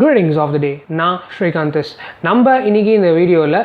Greetings of the day. நான் ஸ்ரீகாந்த். நம்ம இன்னைக்கு இந்த வீடியோவில்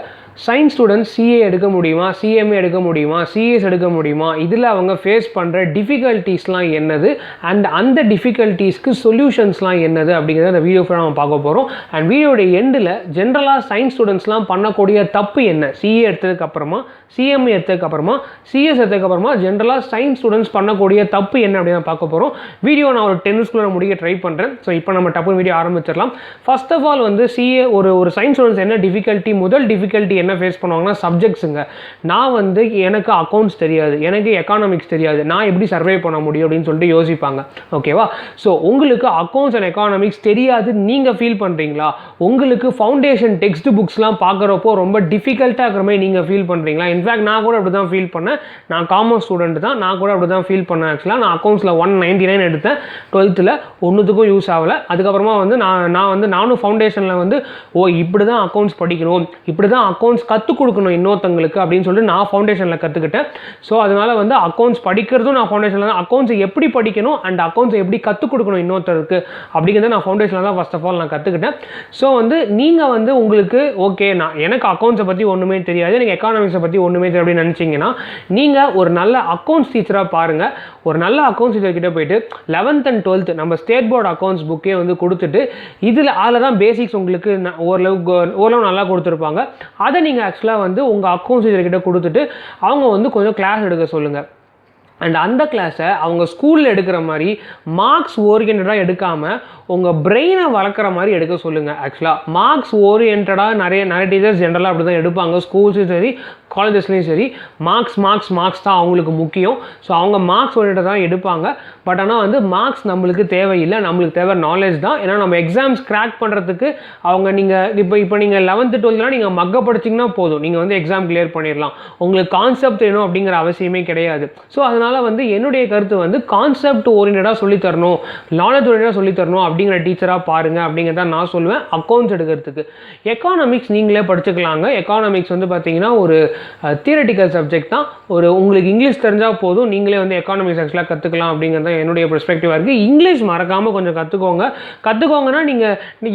சயின்ஸ் ஸ்டூடெண்ட்ஸ் சிஏ எடுக்க முடியுமா, சிஎம்ஏ எடுக்க முடியுமா, சிஎஸ் எடுக்க முடியுமா, இதில் அவங்க ஃபேஸ் பண்ணுற டிஃபிகல்ட்டிஸ்லாம் என்னது அண்ட் அந்த டிஃபிகல்ட்டிஸ்க்கு சொல்யூஷன்ஸ்லாம் என்னது அப்படிங்கிறத இந்த வீடியோ ஃபுல்லாக நம்ம பார்க்க போகிறோம். அண்ட் வீடியோட எண்டில் ஜென்ரலாக சயின்ஸ் ஸ்டூடெண்ட்ஸ்லாம் பண்ணக்கூடிய தப்பு என்ன, சிஏ எடுத்ததுக்கப்புறமா, சிஎம்ஏ எடுத்ததுக்கப்புறமா, சிஎஸ் எடுத்ததுக்கப்புறமா ஜென்ரலாக சயின்ஸ் ஸ்டூடெண்ட்ஸ் பண்ணக்கூடிய தப்பு என்ன அப்படின்னு பார்க்க போகிறோம். வீடியோ நான் ஒரு 10 மினிட்ஸ்க்குள்ள முடிக்க ட்ரை பண்ணுறேன். ஸோ இப்போ நம்ம டப்பு வீடியோ ஆரம்பிச்சிடலாம். ஃபர்ஸ்ட் ஆஃப் ஆல் வந்து சிஏ ஒரு சயின்ஸ் ஸ்டூடெண்ட்ஸ் என்ன டிஃபிகல்ட்டி, முதல் டிஃபிகல்ட்டி என்ன ஃபேஸ் பண்ணுவாங்கன்னா சப்ஜெக்ட்ஸுங்க. நான் வந்து எனக்கு அக்கௌண்ட்ஸ் தெரியாது, எனக்கு எக்கானமிக்ஸ் தெரியாது, நான் எப்படி சர்வே பண்ண முடியும் அப்படின்னு சொல்லிட்டு யோசிப்பாங்க. ஓகேவா? ஸோ உங்களுக்கு அக்கௌண்ட்ஸ் அண்ட் எக்கானமிக்ஸ் தெரியாது நீங்கள் ஃபீல் பண்ணுறீங்களா? உங்களுக்கு ஃபவுண்டேஷன் டெக்ஸ்ட் புக்ஸ்லாம் பார்க்குறப்போ ரொம்ப டிஃபிகல்ட்டாக இருக்கிற மாதிரி நீங்கள் ஃபீல் பண்ணுறீங்களா? இன்ஃபேக்ட் நான் கூட அப்படி தான் ஃபீல் பண்ணேன். நான் காமர்ஸ் ஸ்டூடெண்ட் தான், நான் கூட அப்படி தான் ஃபீல் பண்ணேன். ஆக்சுவலாக நான் அக்கௌண்ட்ஸில் 199 எடுத்தேன் 12th, ஒன்றுத்துக்கும் யூஸ் ஆகலை. அதுக்கப்புறமா வந்து நானும் ஃபவுண்டேஷனில் வந்து இப்படி தான் அக்கௌண்ட்ஸ் படிக்கணும், இப்படி தான் அக்கௌண்ட்ஸ் கற்றுக் கொடுக்கணும் இன்னொருத்தங்களுக்கு அப்படின்னு சொல்லிட்டு நான் ஃபவுண்டேஷனில் கற்றுக்கிட்டேன். ஸோ அதனால் வந்து அக்கௌண்ட்ஸ் படிக்கிறதும் நான் ஃபவுண்டேஷனில் தான், அக்கௌண்ட்ஸை எப்படி படிக்கணும் அண்ட் அக்கௌண்ட்ஸை எப்படி கற்றுக் கொடுக்கணும் இன்னொருத்தருக்கு அப்படிங்கிறத நான் ஃபவுண்டேஷனில் தான் ஃபர்ஸ்ட் ஆஃப் ஆல் நான் கற்றுக்கிட்டேன். ஸோ வந்து நீங்கள் வந்து உங்களுக்கு எனக்கு அக்கௌண்ட்ஸை பற்றி ஒன்றுமே தெரியாது, எனக்கு எக்கானமிக்ஸை பற்றி ஒன்றுமே தெரியாது அப்படின்னு நினச்சிங்கன்னா நீங்கள் ஒரு நல்ல அக்கௌண்ட்ஸ் டீச்சராக பாருங்கள். ஒரு நல்ல அக்கௌண்ட்ஸ் டீச்சர் கிட்ட போயிட்டு 11th and 12th நம்ம ஸ்டேட் போர்டு அக்கௌண்ட்ஸ் புக்கே வந்து கொடுத்துட்டு அதில் தான் பேசிக்ஸ் உங்களுக்கு ஓரளவு நல்லா கொடுத்துருப்பாங்க. அதை நீங்கள் ஆக்சுவலாக வந்து உங்கள் அக்கௌண்ட்ஸ் டீச்சர் கிட்ட கொடுத்துட்டு அவங்க வந்து கொஞ்சம் கிளாஸ் எடுக்க சொல்லுங்கள். அண்ட் அந்த கிளாஸை அவங்க ஸ்கூலில் எடுக்கிற மாதிரி மார்க்ஸ் ஓரியன்டாக எடுக்காமல் உங்கள் பிரெயினை வளர்க்குற மாதிரி எடுக்க சொல்லுங்கள். ஆக்சுவலாக மார்க்ஸ் ஓரியன்டாக நிறைய டீச்சர்ஸ் ஜென்ரலாக அப்படி தான் எடுப்பாங்க, ஸ்கூல்ஸும் சரி காலேஜஸ்லேயும் சரி. மார்க்ஸ் தான் அவங்களுக்கு முக்கியம். ஸோ அவங்க மார்க்ஸ் ஓரியன்டாக தான் எடுப்பாங்க. பட் ஆனால் வந்து மார்க்ஸ் நம்மளுக்கு தேவையில்லை, நம்மளுக்கு தேவை நாலேஜ் தான். ஏன்னா நம்ம எக்ஸாம்ஸ் கிராக் பண்ணுறதுக்கு நீங்கள் இப்போ நீங்கள் 11th 12th நீங்கள் மக்கப் படிச்சிங்கன்னா போதும், நீங்கள் வந்து எக்ஸாம் கிளியர் பண்ணிடலாம். உங்களுக்கு கான்செப்ட் வேணும் அப்படிங்கிற அவசியமே கிடையாது. ஸோ அதனால் வந்து என்னுடைய கருத்து வந்து கான்செப்ட் ஓரியன்டாக சொல்லித்தரணும், நாலேஜ் ஓரியன்டாக சொல்லித்தரணும் அப்படிங்கிற டீச்சராக பாருங்கள் அப்படிங்கிறத நான் சொல்லுவேன் அக்கௌண்ட்ஸ் எடுக்கிறதுக்கு. எக்கானமிக்ஸ் நீங்களே படிச்சுக்கலாங்க. எக்கானமிக்ஸ் வந்து பார்த்தீங்கன்னா ஒரு தியரட்டிக்கல் சப்ஜெக்ட் தான். உங்களுக்கு இங்கிலீஷ் தெரிஞ்சால் போதும், நீங்களே வந்து எக்கானமிக்ஸ் ஆக்சுவலாக கற்றுக்கலாம் அப்படிங்கிறது என்னுடைய பெர்ஸ்பெக்டிவாக இருக்குது. இங்கிலீஷ் மறக்காமல் கொஞ்சம் கற்றுக்கோங்கன்னா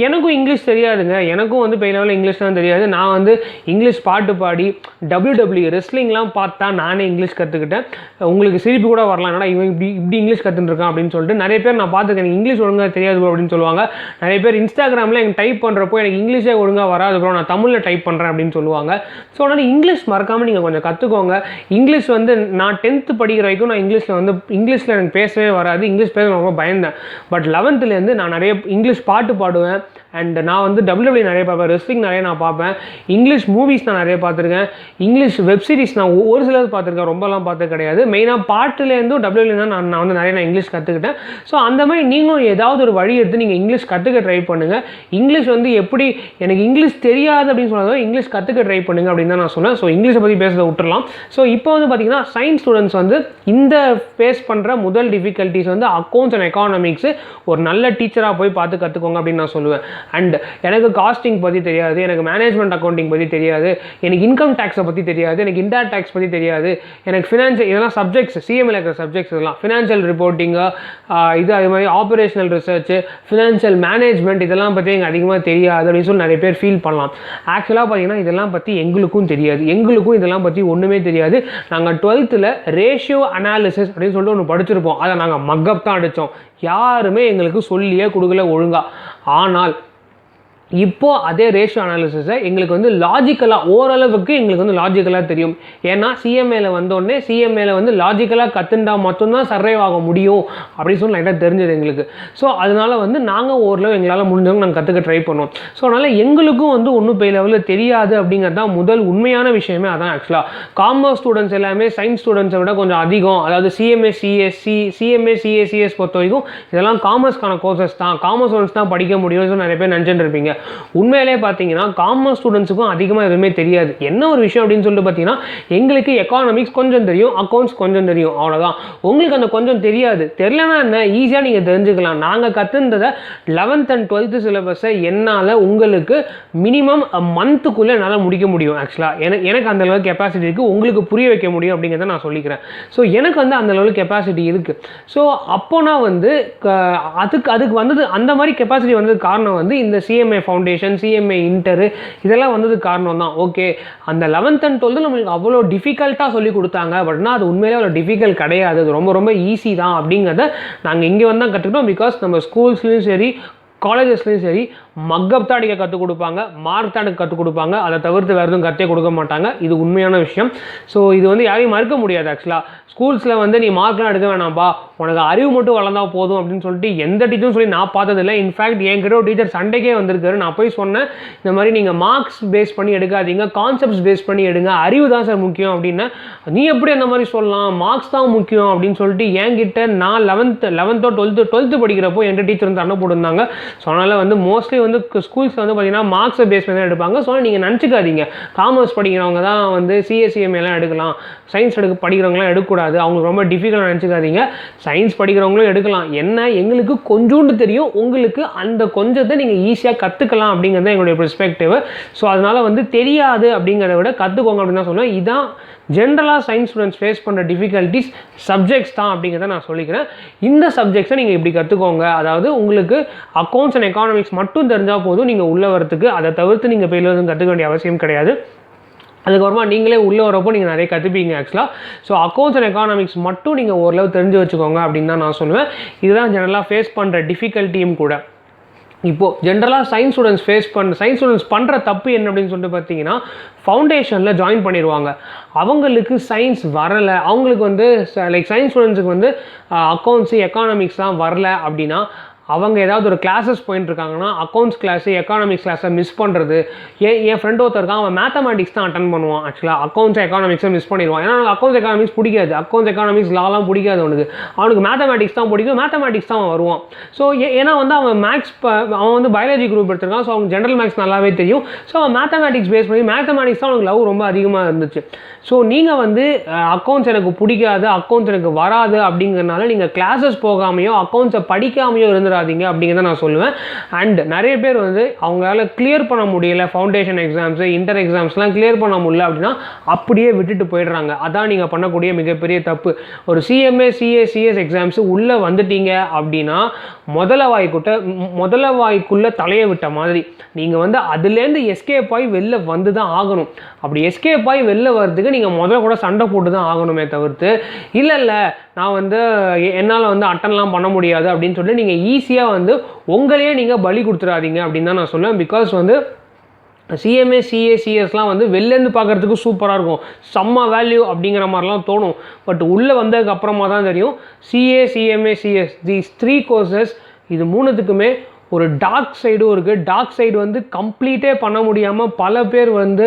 எனக்கும் இங்கிலீஷ் தெரியாதுங்க, எனக்கும் வந்து பெரிய லெவலில் இங்கிலீஷ் தான் தெரியாது. நான் வந்து இங்கிலீஷ் பாட்டு பாடி WWE ரெஸ்லிங்லாம் பார்த்தா நானே இங்கிலீஷ் கற்றுக்கிட்டேன். உங்களுக்கு சிரிப்பு கூட வரலாம், என்னடா இவன் இப்படி இங்கிலீஷ் கற்றுட்டுருக்கான் அப்படின்னு சொல்லிட்டு. நிறைய பேர் நான் பார்த்துருக்கேன், எனக்கு இங்கிலீஷ் ஒழுங்காக தெரியாது அப்படின்னு சொல்லுவாங்க. நிறைய பேர் இன்ஸ்டாகிராமில் எனக்கு டைப் பண்ணுறப்போ எனக்கு இங்கிலீஷே ஒழுங்காக வராது ப்ரோ, நான் தமிழில் டைப் பண்ணுறேன் அப்படின்னு சொல்லுவாங்க. ஸோ அதனால் இங்கிலீஷ் மறக்காமல் நீங்கள் கொஞ்சம் கற்றுக்கோங்க. இங்கிலீஷ் வந்து நான் 10th படிக்கிற வரைக்கும் நான் இங்கிலீஷில் எனக்கு பேசவே வராது, இங்கிலீஷ் பேச ரொம்ப பயந்தேன். பட் 11th நான் நிறைய இங்கிலீஷ் பாட்டு பாடுவேன். அண்ட் நான் வந்து WWE நிறைய பார்ப்பேன், ரெஸ்லிங் நிறைய நான் பார்ப்பேன், இங்கிலீஷ் மூவிஸ் நான் நிறைய பார்த்துருக்கேன், இங்கிலீஷ் வெப் சீரிஸ் நான் ஒரு சிலர் பார்த்துருக்கேன், ரொம்பலாம் பார்த்தது கிடையாது. மெயினாக பாட்டுலேருந்தும் WWE தான் நான் வந்து நிறைய இங்கிலீஷ் கற்றுக்கிட்டேன். ஸோ அந்த மாதிரி நீங்களும் ஏதாவது ஒரு வழி எடுத்து நீங்கள் இங்கிலீஷ் கற்றுக்க ட்ரை பண்ணுங்கள். இங்கிலீஷ் வந்து எப்படி எனக்கு இங்கிலீஷ் தெரியாது அப்படின்னு சொன்னாலும் இங்கிலீஷ் கற்றுக்க ட்ரை பண்ணுங்கள் அப்படின்னு தான் நான் சொன்னேன். ஸோ இங்கிலீஷை பற்றி பேசுறதை விட்டுறலாம். ஸோ இப்போ வந்து பார்த்தீங்கன்னா சயின்ஸ் ஸ்டூடெண்ட்ஸ் வந்து இந்த ஃபேஸ் பண்ணுற முதல் டிஃபிகல்ட்டிஸ் வந்து அக்கௌண்ட்ஸ் அண்ட் எக்கானமிக்ஸ் ஒரு நல்ல டீச்சராக போய் பார்த்து கற்றுக்கோங்க அப்படின்னு நான் சொல்லுவேன். அண்ட் எனக்கு காஸ்டிங் பற்றி தெரியாது, எனக்கு மேனேஜ்மெண்ட் அக்கௌண்டிங் பற்றி தெரியாது, எனக்கு இன்கம் டேக்ஸை பற்றி தெரியாது, எனக்கு இன்டைரக்ட் டேக்ஸ் பற்றி தெரியாது, எனக்கு ஃபினான்ஷியல் இதெல்லாம் சப்ஜெக்ட்ஸ் சிஎம்ஏல இருக்கிற சப்ஜெக்ட்ஸ் இதெல்லாம் ஃபினான்ஷியல் ரிப்போர்ட்டிங்கு அது மாதிரி ஆப்ரேஷனல் ரிசர்ச், ஃபினான்ஷியல் மேனேஜ்மெண்ட் இதெல்லாம் பற்றி எனக்கு அதிகமாக தெரியாது அப்படின்னு சொல்லி நிறைய பேர் ஃபீல் பண்ணலாம். ஆக்சுவலாக பார்த்தீங்கன்னா இதெல்லாம் பற்றி எங்களுக்கும் தெரியாது, எங்களுக்கும் இதெல்லாம் பற்றி ஒன்றுமே தெரியாது. நாங்கள் 12th ரேஷியோ அனாலிசிஸ் அப்படின்னு சொல்லிட்டு ஒன்று படிச்சிருப்போம், அதை நாங்கள் மக்கப் தான் அடித்தோம், யாருமே எங்களுக்கு சொல்லியே கொடுக்கல ஒழுங்காக. ஆனால் இப்போது அதே ரேஷியோ அனாலிசிஸை எங்களுக்கு வந்து லாஜிக்கலாக ஓரளவுக்கு எங்களுக்கு வந்து லாஜிக்கலாக தெரியும். ஏன்னா சிஎம்ஏல வந்தோடனே சிஎம்ஏல வந்து லாஜிக்கலாக கற்றுண்டா மட்டும்தான் சர்வைவ் ஆக முடியும் அப்படின்னு சொல்லி லைட்டாக தெரிஞ்சது எங்களுக்கு. ஸோ அதனால் வந்து நாங்கள் ஓரளவு எங்களால் முடிஞ்சவங்க நாங்கள் கற்றுக்க ட்ரை பண்ணோம். ஸோ அதனால் எங்களுக்கும் வந்து ஒன்றும் பெரிய லெவலில் தெரியாது அப்படிங்கிறது தான் முதல் உண்மையான விஷயமே. அதான் ஆக்சுவலாக காமர்ஸ் ஸ்டூடெண்ட்ஸ் எல்லாமே சயின்ஸ் ஸ்டூடெண்ட்ஸை விட கொஞ்சம் அதிகம், அதாவது சிஎம்ஏ சிஎஸ்சி பொறுத்த வரைக்கும் இதெல்லாம் காமர்ஸ்க்கான கோர்சஸ் தான், காமர்ஸ் ஸ்டூடெண்ட்ஸ் தான் படிக்க முடியும்னு சொல்லி நிறைய பேர் நினச்சிட்டு இருப்பீங்க. உண்மையிலே பார்த்தீங்கன்னா காமர்ஸ் ஸ்டூடெண்ட்ஸுக்கும் அதிகமாக எதுவுமே தெரியாது. என்ன ஒரு விஷயம் அப்படின்னு சொல்லிட்டு பார்த்தீங்கன்னா, எங்களுக்கு எக்கானமிக்ஸ் கொஞ்சம் தெரியும், அக்கௌண்ட்ஸ் கொஞ்சம் தெரியும், அவ்வளோதான். உங்களுக்கு அந்த கொஞ்சம் தெரியாது. தெரியலனா என்ன, ஈஸியாக நீங்கள் தெரிஞ்சுக்கலாம். நாங்கள் கற்றுந்ததை 11th and 12th சிலபஸை என்னால் உங்களுக்கு மினிமம் மந்த்துக்குள்ளே என்னால் முடிக்க முடியும். ஆக்சுவலாக எனக்கு அந்த அளவுக்கு கெப்பாசிட்டி இருக்குது, உங்களுக்கு புரிய வைக்க முடியும் அப்படிங்கிறத நான் சொல்லிக்கிறேன். ஸோ எனக்கு வந்து அந்த லெவலுக்கு கெப்பாசிட்டி இருக்குது. ஸோ அப்போனா வந்து அதுக்கு வந்தது அந்த மாதிரி கெப்பாசிட்டி வந்ததுக்கு காரணம் வந்து இந்த சிஎம்ஏ ஃபவுண்டேஷன், சிஎம்ஏ இன்டரு இதெல்லாம் வந்ததுக்கு காரணம் தான். ஓகே, அந்த 11th and 12th நம்மளுக்கு அவ்வளோ டிஃபிகல்ட்டாக சொல்லி கொடுத்தாங்க, பட்னா அது உண்மையிலே அவ்வளோ டிஃபிகல்ட் கிடையாது, அது ரொம்ப ரொம்ப ஈஸி தான் அப்படிங்கிறத நாங்கள் இங்கே வந்து தான் கற்றுக்கிட்டோம். பிகாஸ் நம்ம ஸ்கூல்ஸ்லேயும் சரி காலேஜஸ்லேயும் சரி மக்கப் தான் அடிக்க கற்றுக் கொடுப்பாங்க, மார்க் தான் எனக்கு கற்றுக் கொடுப்பாங்க, அதை தவிர்த்து வேறு எதுவும் கற்றே கொடுக்க மாட்டாங்க. இது உண்மையான விஷயம். ஸோ இது வந்து யாரையும் மறுக்க முடியாது. ஆக்சுவலாக ஸ்கூல்ஸில் வந்து நீ மார்க்லாம் எடுக்க வேணாம்பா, உனக்கு அறிவு மட்டும் வளர்ந்தால் போதும் அப்படின்னு சொல்லிட்டு எந்த டீச்சரும் சொல்லி நான் பார்த்ததில்லை. இன்ஃபேக்ட் என்கிட்ட ஒரு டீச்சர் சண்டைக்கே வந்திருக்காரு. நான் போய் சொன்னேன், இந்த மாதிரி நீங்கள் மார்க்ஸ் பேஸ் பண்ணி எடுக்காதீங்க, கான்செப்ட்ஸ் பேஸ் பண்ணி எடுங்க, அறிவு தான் சார் முக்கியம் அப்படின்னு. நீ எப்படி அந்த மாதிரி சொல்லலாம், மார்க்ஸ் தான் முக்கியம் அப்படின்னு சொல்லிட்டு என்கிட்ட நான் 11th 12th படிக்கிறப்போ என்கிட்ட டீச்சர் வந்து சண்டை போட்டிருந்தாங்க. ஸோ அதனால் வந்து மோஸ்ட்லி வந்து ஸ்கூல்ஸில் வந்து பார்த்தீங்கன்னா மார்க்ஸை பேஸ் பண்ணி தான் எடுப்பாங்க. ஸோ நீங்கள் நினச்சிக்காதீங்க காமர்ஸ் படிக்கிறவங்க தான் வந்து சிஎஸ்சிஎம்ஏலாம் எடுக்கலாம், சயின்ஸ் படிக்கிறவங்களாம் எடுக்கக்கூடாது, அவங்களுக்கு ரொம்ப டிஃபிகல்ட்டாக நினச்சிக்காதீங்க. சயின்ஸ் படிக்கிறவங்களும் எடுக்கலாம். என்ன, எங்களுக்கு கொஞ்சோண்டு தெரியும், உங்களுக்கு அந்த கொஞ்சத்தை நீங்கள் ஈஸியாக கற்றுக்கலாம் அப்படிங்கிறது எங்களுடைய பெர்ஸ்பெக்டிவ். ஸோ அதனால் வந்து தெரியாது அப்படிங்கிறத விட கற்றுக்கோங்க அப்படின்னு தான் சொல்லுவேன். இதுதான் ஜென்ரலாக சயின்ஸ் ஸ்டூடெண்ட்ஸ் ஃபேஸ் பண்ணுற டிஃபிகல்ட்டிஸ் சப்ஜெக்ட்ஸ் தான் அப்படிங்கிறத நான் சொல்லிக்கிறேன். இந்த சப்ஜெக்ட்ஸை நீங்கள் இப்படி கற்றுக்கோங்க. அதாவது உங்களுக்கு அக்கௌண்ட்ஸ் அண்ட் எக்கானமிக்ஸ் மட்டும் தெரிஞ்சால் போதும் நீங்கள் உள்ளே வரத்துக்கு. அதை தவிர்த்து நீங்கள் போய் எதுவும் கற்றுக்க வேண்டிய அவசியம் கிடையாது. அதுக்கப்புறமா நீங்களே உள்ளே வரப்போ நீங்கள் நிறைய கற்றுப்பீங்க ஆக்சுவலாக. ஸோ அக்கௌண்ட்ஸ் அண்ட் எக்கானமிக்ஸ் மட்டும் நீங்கள் ஓரளவு தெரிஞ்சு வச்சுக்கோங்க அப்படின்னு தான் நான் சொல்லுவேன். இதுதான் ஜென்ரலாக ஃபேஸ் பண்ணுற டிஃபிகல்ட்டியும் கூட. இப்போது ஜென்ரலாக சயின்ஸ் ஸ்டூடெண்ட்ஸ் பண்ணுற தப்பு என்ன அப்படின்னு சொல்லிட்டு பார்த்தீங்கன்னா, ஃபவுண்டேஷனில் ஜாயின் பண்ணிடுவாங்க. அவங்களுக்கு சயின்ஸ் வரலை, அவங்களுக்கு வந்து லைக் சயின்ஸ் ஸ்டூடெண்ட்ஸுக்கு வந்து அக்கௌண்ட்ஸு எக்கானமிக்ஸ்லாம் வரல அப்படின்னா அவங்க ஏதாவது ஒரு கிளாஸஸ் போயிட்டுருக்காங்கன்னா அக்கௌண்ட்ஸ் கிளாஸு எக்கானமிக்ஸ் கிளாஸை மிஸ் பண்ணுறது. என் ஃப்ரெண்ட் ஒருத்தர் இருக்கான், அவன் மேத்தமேட்டிக்ஸ் தான் அட்டன் பண்ணுவான். ஆக்சுவலாக அக்கௌண்ட்ஸ் எக்கானமிக்ஸை மிஸ் பண்ணிடுவான். ஏன்னா அவனுக்கு அக்கௌண்ட்ஸ் எக்கானமிக்ஸ் பிடிக்காது, அக்கௌண்ட்ஸ் எக்கானமிக்ஸ் லாலாம் பிடிக்காது அவனுக்கு மேத்தமேட்டிக்ஸ் தான் பிடிக்கும், மேத்தமேட்டிக்ஸ் தான் அவன் வருவான். ஸோ ஏன்னா வந்து அவன் அவன் வந்து பயாலஜி குரூப் எடுத்திருக்கான். ஸோ அவங்க ஜென்ரல் மேக்ஸ் நல்லாவே தெரியும். ஸோ அவன் மேத்தமேட்டிக்ஸ் பேஸ் பண்ணி மேத்தமேட்டிக்ஸ் தான் அவனுக்கு லவ் ரொம்ப அதிகமாக இருந்துச்சு. ஸோ நீங்கள் வந்து அக்கௌண்ட்ஸ் எனக்கு பிடிக்காது, அக்கௌண்ட்ஸ் எனக்கு வராது அப்படிங்கிறனால நீங்கள் கிளாஸஸ் போகாமையோ அக்கௌண்ட்ஸை படிக்காமையோ இருந்துடாதீங்க அப்படிங்கிறத நான் சொல்லுவேன். அண்ட் நிறைய பேர் வந்து அவங்களால கிளியர் பண்ண முடியல, ஃபவுண்டேஷன் எக்ஸாம்ஸு இன்டர் எக்ஸாம்ஸ்லாம் கிளியர் பண்ண முடியல அப்படின்னா அப்படியே விட்டுட்டு போயிடுறாங்க. அதான் நீங்கள் பண்ணக்கூடிய மிகப்பெரிய தப்பு. ஒரு சிஎம்ஏ சிஎஸ் எக்ஸாம்ஸு உள்ளே வந்துட்டீங்க அப்படின்னா முதல வாய்க்குள்ளே தலையை விட்ட மாதிரி நீங்கள் வந்து அதுலேருந்து எஸ்கேப் ஆகி வெளில வந்து தான் ஆகணும். அப்படி எஸ்கேப் ஆகி வெளில வர்றதுக்கு நீங்கள் முதல்ல கூட சண்டை போட்டு தான் ஆகணுமே தவிர்த்து இல்லை நான் வந்து என்னால் வந்து அட்டன்லாம் பண்ண முடியாது அப்படின்னு சொல்லிட்டு நீங்கள் ஈஸியாக வந்து உங்களையே நீங்கள் பலி கொடுத்துடாதீங்க அப்படின்னு தான் நான் சொல்லுவேன். பிகாஸ் வந்து சிஎம்ஏ சிஎஸ்லாம் வந்து வெளிலேருந்து பார்க்குறதுக்கு சூப்பராக இருக்கும், செம்ம வேல்யூ அப்படிங்கிற மாதிரிலாம் தோணும். பட் உள்ளே வந்ததுக்கு அப்புறமா தான் தெரியும் சிஎம்ஏ சிஎஸ் தீஸ் 3 கோர்சஸ் இது மூணுத்துக்குமே ஒரு டார்க் சைடும் இருக்குது. டார்க் சைடு வந்து கம்ப்ளீட்டே பண்ண முடியாமல் பல பேர் வந்து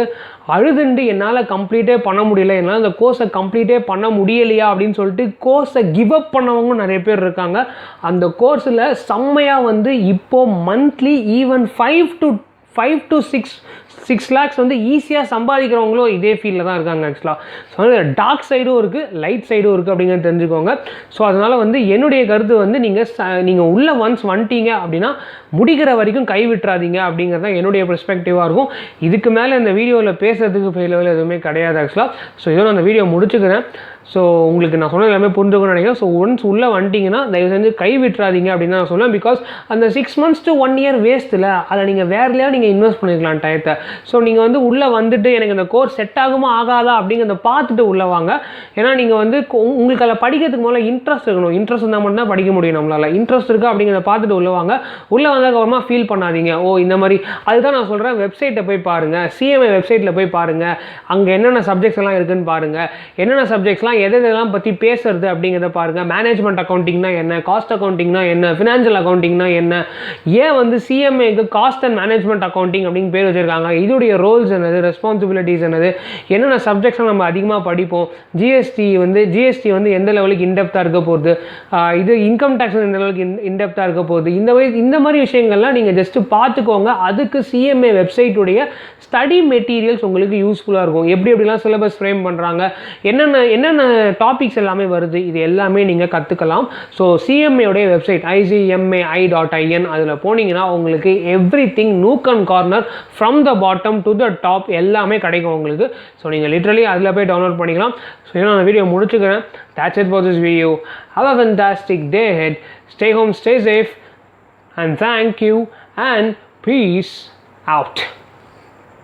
அழுதுண்டு என்னால் கம்ப்ளீட்டே பண்ண முடியல, என்னால் அந்த கோர்ஸை கம்ப்ளீட்டே பண்ண முடியலையா அப்படின்னு சொல்லிட்டு கோர்ஸை கிவ் அப் பண்ணவங்க நிறைய பேர் இருக்காங்க. அந்த கோர்ஸில் செம்மையாக வந்து இப்போது மந்த்லி ஈவன் 5 to 6 lakhs வந்து ஈஸியாக சம்பாதிக்கிறவங்களும் இதே ஃபீல்டில் தான் இருக்காங்க ஆக்சுவலாக. ஸோ டார்க் சைடும் இருக்குது, லைட் சைடும் இருக்குது அப்படிங்கிறத தெரிஞ்சுக்கோங்க. ஸோ அதனால் வந்து என்னுடைய கருத்து வந்து நீங்கள் உள்ளே ஒன்ஸ் வந்துட்டீங்க அப்படின்னா முடிக்கிற வரைக்கும் கைவிட்டுறாதீங்க அப்படிங்கிறது தான் என்னுடைய பெர்ஸ்பெக்டிவாக இருக்கும். இதுக்கு மேலே இந்த வீடியோவில் பேசுகிறதுக்கு ஃபெயிலில் எதுவுமே கிடையாது ஆக்சுவலாக. ஸோ இதோ நான் அந்த வீடியோ முடிச்சுக்கிறேன். ஸோ உங்களுக்கு நான் சொன்னது எல்லாமே புரிஞ்சுக்கணும்னு நினைக்கிறேன். ஸோ ஒன்ஸ் உள்ளே வந்துட்டிங்கன்னா தயவு செஞ்சு கை விட்டுறாதீங்க அப்படின்னு நான் சொல்லுவேன். பிகாஸ் அந்த 6 months to 1 year வேஸ்ட்டில் அதை நீங்கள் வேறுலையா நீங்கள் இன்வெஸ்ட் பண்ணிக்கலாம் டயத்தை. ஸோ நீங்கள் வந்து உள்ளே வந்துட்டு எனக்கு இந்த கோர்ஸ் செட் ஆகுமா ஆகாதா அப்படிங்கிறத பார்த்துட்டு உள்ளே வாங்க. ஏன்னா நீங்கள் வந்து உங்களுக்கு அதில் படிக்கிறதுக்கு முதல்ல இன்ட்ரெஸ்ட் இருக்கணும். இன்ட்ரெஸ்ட் இருந்தால் மட்டும்தான் படிக்க முடியும் நம்மளால். இன்ட்ரெஸ்ட் இருக்கா அப்படிங்கிறத பார்த்துட்டு உள்ளே வாங்க. உள்ளே வந்ததுக்கப்புறமா ஃபீல் பண்ணாதீங்க இந்த மாதிரி. அதுதான் நான் சொல்கிறேன், வெப்சைட்டை போய் பாருங்கள், சிஎம்ஏ வெப்சைட்டில் போய் பாருங்கள், அங்கே என்னென்ன சப்ஜெக்ட்ஸ் எல்லாம் இருக்குதுன்னு பாருங்கள், என்னென்ன சப்ஜெக்ட்ஸ்லாம் எதெல்லாம் பற்றி பேசுறது அப்படிங்கிறத பாருங்கள். மேனேஜ்மெண்ட் அக்கௌண்டிங்னா என்ன, காஸ்ட் அக்கௌண்டிங்னா என்ன, ஃபினான்ஷியல் அக்கௌண்டிங்னா என்ன, ஏன் வந்து சிஎம்ஏக்கு காஸ்ட் அண்ட் மேனேஜ்மெண்ட் அக்கௌண்டிங் அப்படின்னு பேர் வச்சுருக்காங்க, இதோடைய ரோல்ஸ் என்னது, ரெஸ்பான்சிபிலிட்டிஸ் என்னது, என்னென்ன சப்ஜெக்ட்ஸ்லாம் நம்ம அதிகமாக படிப்போம், ஜிஎஸ்டி வந்து எந்த லெவலுக்கு இன்டெப்த்தாக இருக்க போகுது, இது இன்கம் டேக்ஸ் எந்த லெவலுக்கு இன்டெப்த்தாக இருக்க போகுது, இந்த மாதிரி விஷயங்கள்லாம் நீங்கள் ஜஸ்ட்டு பார்த்துக்கோங்க. அதுக்கு சிஎம்ஏ வெப்சைட்டுடைய ஸ்டடி மெட்டீரியல்ஸ் உங்களுக்கு யூஸ்ஃபுல்லாக இருக்கும். எப்படிலாம் சிலபஸ் ஃப்ரேம் பண்ணுறாங்க, என்னென்ன டாபிக்ஸ் எல்லாமே வருது, இது எல்லாமே நீங்கள் கற்றுக்கலாம். ஸோ சிஎம்ஏடைய வெப்சைட் icmai.in அதில் போனீங்கன்னா உங்களுக்கு everything nook and corner from the bottom to the top எல்லாமே கிடைக்கும் உங்களுக்கு. ஸோ நீங்கள் லிட்ரலி அதில் போய் டவுன்லோட் பண்ணிக்கலாம். ஸோ நான் வீடியோ முடிச்சுக்கிறேன். That's it for this video. Have a fantastic day ahead. Stay home, stay safe, and thank you and peace out.